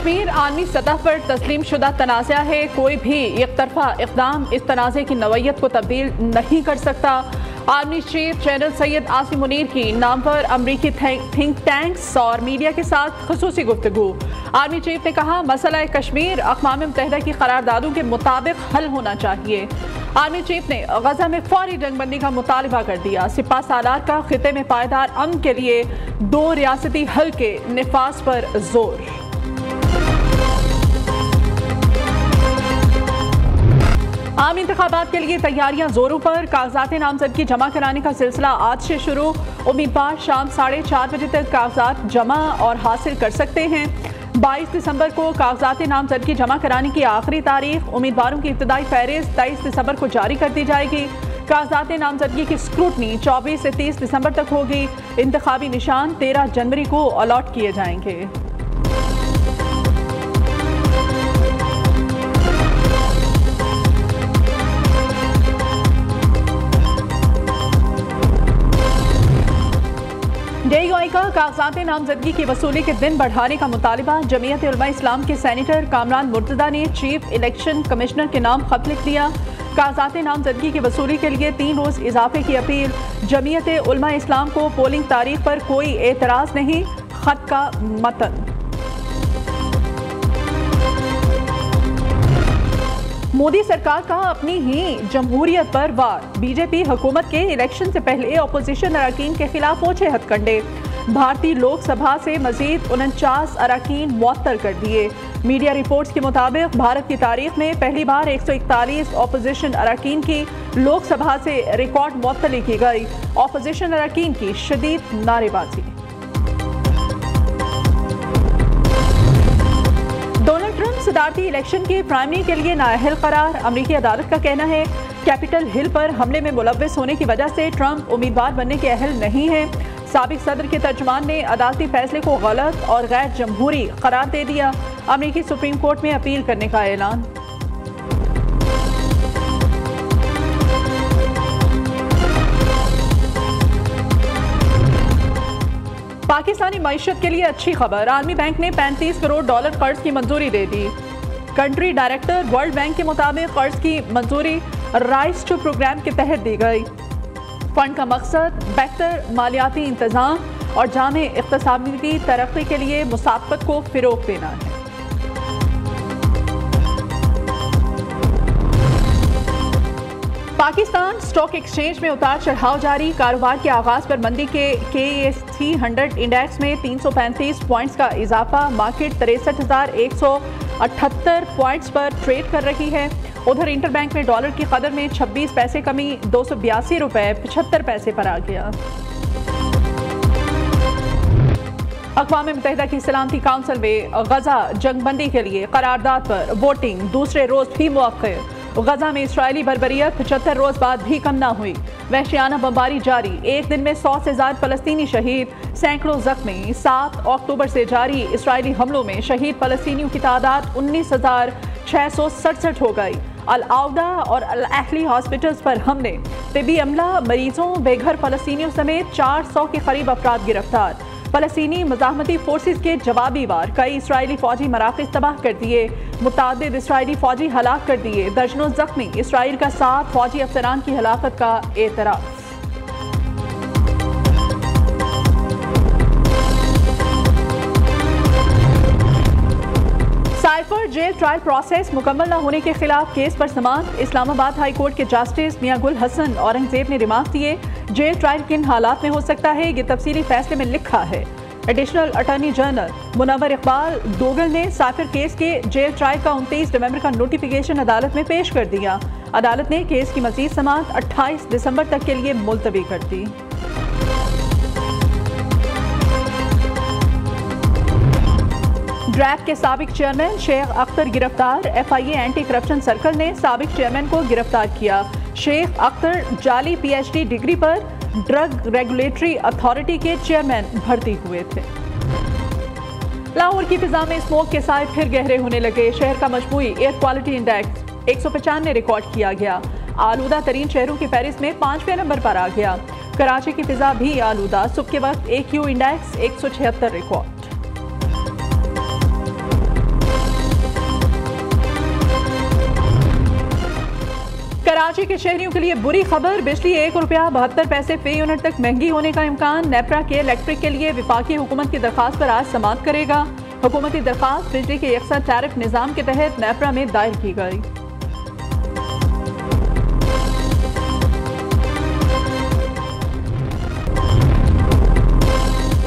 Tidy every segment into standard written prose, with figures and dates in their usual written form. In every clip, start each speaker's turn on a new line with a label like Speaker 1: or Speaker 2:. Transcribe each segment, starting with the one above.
Speaker 1: कश्मीर आलमी सतह पर तस्लीम शुदा तनाज़ा है। कोई भी एक तरफा इक़दाम इस तनाज़े की नवैयत को तब्दील नहीं कर सकता। Army chief general Syed Asim Munir की नामवर अमरीकी थिंक टैंक्स और मीडिया के साथ खुसूसी गुफ्तगू। आर्मी चीफ ने कहा, मसला कश्मीर अक़वाम मुत्तहिदा की करारदादों के मुताबिक हल होना चाहिए। आर्मी चीफ ने गजा में फौरी जंगबंदी का मुतालबा कर दिया। सिपा सालार का खिते में पायदार अमन के लिए 2 रियासती हल के निफाज पर जोर। आम इंतखाबात के लिए तैयारियां जोरों पर। कागजात नामजदगी जमा कराने का सिलसिला आज से शुरू। उम्मीदवार शाम 4:30 बजे तक कागजात जमा और हासिल कर सकते हैं। 22 दिसंबर को कागजात नामजदगी जमा कराने की आखिरी तारीख। उम्मीदवारों की इब्तदाई फहरिस्त 23 दिसंबर को जारी कर दी जाएगी। कागजात नामजदगी की स्क्रूटनी 24 से 30 दिसंबर तक होगी। इंतखाबी निशान 13 जनवरी को अलॉट किए जाएंगे। JUI का कागजात नामजदगी की वसूली के दिन बढ़ाने का मुतालिबा। जमीयत उलमा इस्लाम के सेनेटर कामरान मुर्तदा ने चीफ इलेक्शन कमिश्नर के नाम खत लिख दिया। कागजात नामजदगी की वसूली के लिए 3 रोज इजाफे की अपील। जमीयत उलमा इस्लाम को पोलिंग तारीख पर कोई एतराज नहीं। खत का मतन। मोदी सरकार का अपनी ही जमहूरियत पर वार। बीजेपी हुकूमत के इलेक्शन से पहले अपोजिशन अरकान के खिलाफ ओछे हथकंडे। भारतीय लोकसभा से मजीद 49 अरकान मुअत्तल कर दिए। मीडिया रिपोर्ट्स के मुताबिक भारत की तारीख में पहली बार 141 अपोजिशन अरकान की लोकसभा से रिकॉर्ड मुअत्तली की गई। अपोजिशन अरकान की शदीद नारेबाजी। डोनाल्ड ट्रंप सदारती इलेक्शन की प्राइमरी के लिए नाअहल करार। अमरीकी अदालत का कहना है, कैपिटल हिल पर हमले में मुलव्वस होने की वजह से ट्रंप उम्मीदवार बनने के अहल नहीं है। साबिक सदर के तर्जुमान ने अदालती फैसले को गलत और गैर जमहूरी करार दे दिया। अमरीकी सुप्रीम कोर्ट में अपील करने का ऐलान। पाकिस्तानी मईशत के लिए अच्छी खबर। आलमी बैंक ने $35 करोड़ कर्ज की मंजूरी दे दी। कंट्री डायरेक्टर वर्ल्ड बैंक के मुताबिक कर्ज की मंजूरी राइस टू प्रोग्राम के तहत दी गई। फंड का मकसद बेहतर मालियाती इंतजाम और जामे इक़्तिसादी तरक्की के लिए मुसाबकत को फ़रोग़ देना है। पाकिस्तान स्टॉक एक्सचेंज में उतार चढ़ाव जारी। कारोबार के आगाज पर मंदी के KES 300 इंडेक्स में 335 पॉइंट्स का इजाफा। मार्केट 63,178 पॉइंट्स पर ट्रेड कर रही है। उधर इंटरबैंक में डॉलर की कदर में 26 पैसे कमी, $282.75 पर आ गया। अक़वाम मुत्तहिदा की सलामती काउंसिल में गजा जंगबंदी के लिए करारदाद पर वोटिंग दूसरे रोज भी मुअक्खर। गजा में इसराइली बर्बरियत 75 रोज बाद भी कम न हुई। वहशियाना बमबारी जारी। एक दिन में 100 से ज़्यादा फलस्तीनी शहीद, सैकड़ों जख्मी। 7 अक्टूबर से जारी इसराइली हमलों में शहीद फलस्तीनियों की तादाद 19,667 हो गई। अल-आउदा और अल-अहली हॉस्पिटल्स पर हमले, तिब्बी अमला, मरीजों, बेघर फलस्तीनियों समेत 400 के करीब अफराद गिरफ्तार। फलस्तीनी मज़ाहमती फोर्सेस के जवाबी वार। कई इसराइली फौजी मराकज़ तबाह कर दिए। मुतादिद इसराइली फौजी हलाक कर दिए। दर्जनों जख्मी। इसराइल का 7 फौजी अफसरान की हलाकत का एतराफ़। साइफर जेल ट्रायल प्रोसेस मुकम्मल न होने के खिलाफ केस पर समाअत। इस्लामाबाद हाई कोर्ट के जस्टिस मियां गुल हसन औरंगजेब ने रिमार्क दिए। जेल ट्रायल किन हालात में हो सकता है, ये तफसीली फैसले में लिखा है। Additional attorney general Munawar Iqbal Duggal ने साइफर केस के जेल ट्रायल का 29 नवंबर का नोटिफिकेशन अदालत में पेश कर दिया। अदालत ने केस की मजीद समाअत 28 दिसंबर तक के लिए मुलतवी कर दी। ड्रैप के साबिक चेयरमैन शेख अख्तर गिरफ्तार। FIA एंटी करप्शन सर्कल ने साबिक चेयरमैन को गिरफ्तार किया। शेख अख्तर जाली PhD डिग्री पर ड्रग रेगुलेटरी अथॉरिटी के चेयरमैन भर्ती हुए थे। लाहौर की फिजा में स्मोक के साए फिर गहरे होने लगे। शहर का मजमूई एयर क्वालिटी इंडेक्स 195 रिकॉर्ड किया गया। आलूदा तरीन शहरों की फहरिस्त में 5वें नंबर पर आ गया। कराची की फिजा भी आलूदा। सुबह के वक्त AQ इंडेक्स 176 रिकॉर्ड। कराची के शहरियों के लिए बुरी खबर, बिजली ₹1.72 फी यूनिट तक महंगी होने का इम्कान। नेपरा के इलेक्ट्रिक के लिए वफाकी हुकूमत की दरखास्त पर आज समाअत करेगा। हुकूमती दरखास्त बिजली के यकसा टैरिफ निज़ाम के तहत नेपरा में दायर की गई।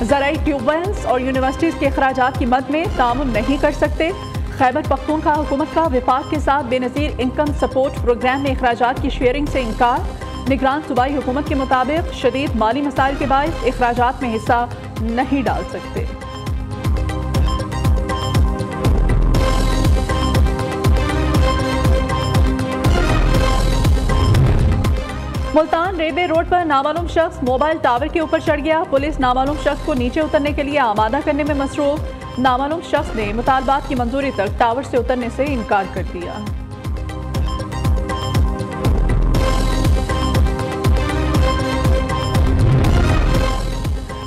Speaker 1: ज़राई ट्यूबवेल्स और यूनिवर्सिटीज़ के अखराजात की मद में तामुन नहीं कर सकते। खैबर पख्तूनख्वा हुकूमत का विफाक के साथ बेनज़ीर इनकम सपोर्ट प्रोग्राम में अखराजात की शेयरिंग से इनकार। निगरान सूबाई हुकूमत के मुताबिक शदीद माली मसाइल के बायस अखराजात में हिस्सा नहीं डाल सकते। मुल्तान रेलवे रोड पर नामालूम शख्स मोबाइल टावर के ऊपर चढ़ गया। पुलिस नामालूम शख्स को नीचे उतरने के लिए आमादा करने में मसरूफ। नामालूम शख्स ने मुतालबात की मंजूरी तक टावर से उतरने से इनकार कर दिया।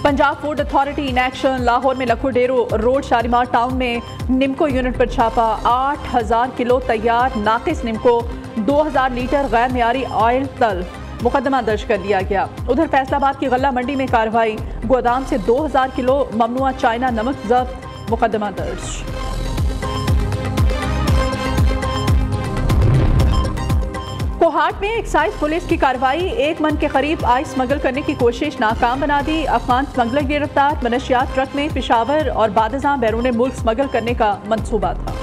Speaker 1: Punjab food authority in action. Lahore में लखो डेरो रोड शालीमार टाउन में निम्को यूनिट पर छापा। 8000 किलो तैयार नाकिस निम्को, 2000 लीटर गैर मियारी ऑयल तल्फ। मुकदमा दर्ज कर लिया गया। उधर फैसलाबाद की गल्ला मंडी में कार्रवाई। गोदाम से 2000 किलो ममनुआ चाइना नमक जब्त। मुकदमा दर्ज। कोहाट में एक्साइज पुलिस की कार्रवाई। 1 मन के करीब आइस स्मगल करने की कोशिश नाकाम बना दी। अफगान स्मगलर गिरफ्तार। मनशियात ट्रक में पेशावर और बादशाह बैरून मुल्क स्मगल करने का मंसूबा था।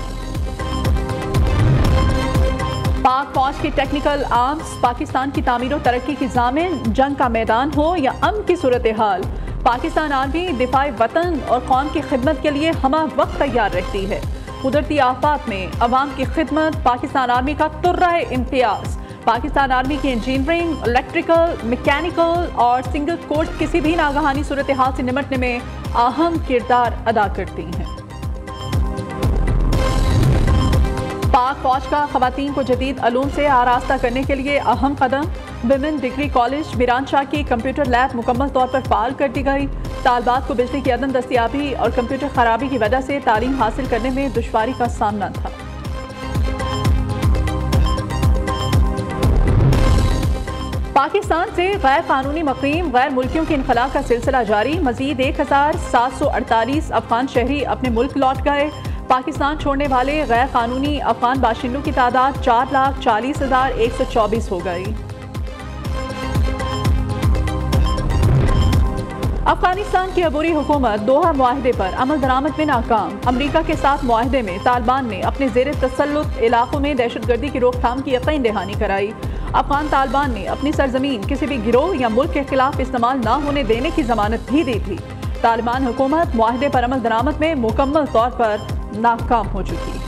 Speaker 1: पाक फौज की टेक्निकल आर्म्स पाकिस्तान की तामीर और तरक्की की जामिन। जंग का मैदान हो या अमन की सूरत हाल, पाकिस्तान आर्मी दिफाए वतन और कौम की खिदमत के लिए हमा वक्त तैयार रहती है। कुदरती आफात में अवाम की खिदमत पाकिस्तान आर्मी का तुर्राए इम्तियाज। पाकिस्तान आर्मी की इंजीनियरिंग, इलेक्ट्रिकल, मैकेनिकल और सिंगल कोर्स किसी भी नागहानी सूरत हाल से निपटने में अहम किरदार अदा करती हैं। पाक फौज का खवातीन को जदीद अलूम से आरास्ता करने के लिए अहम कदम। विमेन डिग्री कॉलेज मीरानशाह की कंप्यूटर लैब मुकम्मल तौर पर फाल कर दी गई। तालबात को बिजली की अदम दस्तियाबी और कंप्यूटर खराबी की वजह से तालीम हासिल करने में दुश्वारी का सामना था। पाकिस्तान से गैर कानूनी मुकीम गैर मुल्कियों के इनखला का सिलसिला जारी। मजीद 1748 अफगान शहरी अपने मुल्क लौट गए। पाकिस्तान छोड़ने वाले गैर कानूनी अफगान बाशिंदों की तादाद 4,40,124 हो गई। अफगानिस्तान की अबूरी हुकूमत दोहा मुआहदे पर अमल दरामद में नाकाम। अमरीका के साथ मुआहदे में तालिबान ने अपने जेर तसल्लुत इलाकों में दहशतगर्दी की रोकथाम की यकीन दहानी कराई। अफगान तालिबान ने अपनी सरजमीन किसी भी गिरोह या मुल्क के खिलाफ इस्तेमाल न होने देने की जमानत भी दी थी। तालिबान हुकूमत मुआहदे पर अमल दरामद में मुकम्मल तौर पर नाकाम हो चुकी है।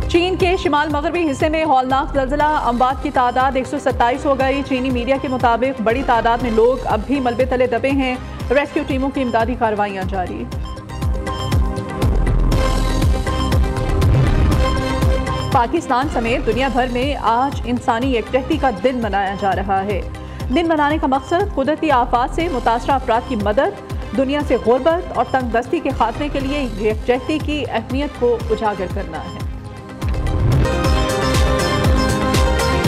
Speaker 1: चीन के शिमाल मगरबी हिस्से में हौलनाक ज़लज़ला, अमवात की तादाद 127 हो गई। चीनी मीडिया के मुताबिक बड़ी तादाद में लोग अब भी मलबे तले दबे हैं। रेस्क्यू टीमों की इमदादी कार्रवाइयां जारी। पाकिस्तान समेत दुनिया भर में आज इंसानी यकजहती का दिन मनाया जा रहा है। दिन मनाने का मकसद कुदरती आफात से मुतासरा अफराद की मदद, दुनिया से गुर्बत और तंगदस्ती के खात्मे के लिए यकजहती की अहमियत को उजागर करना है।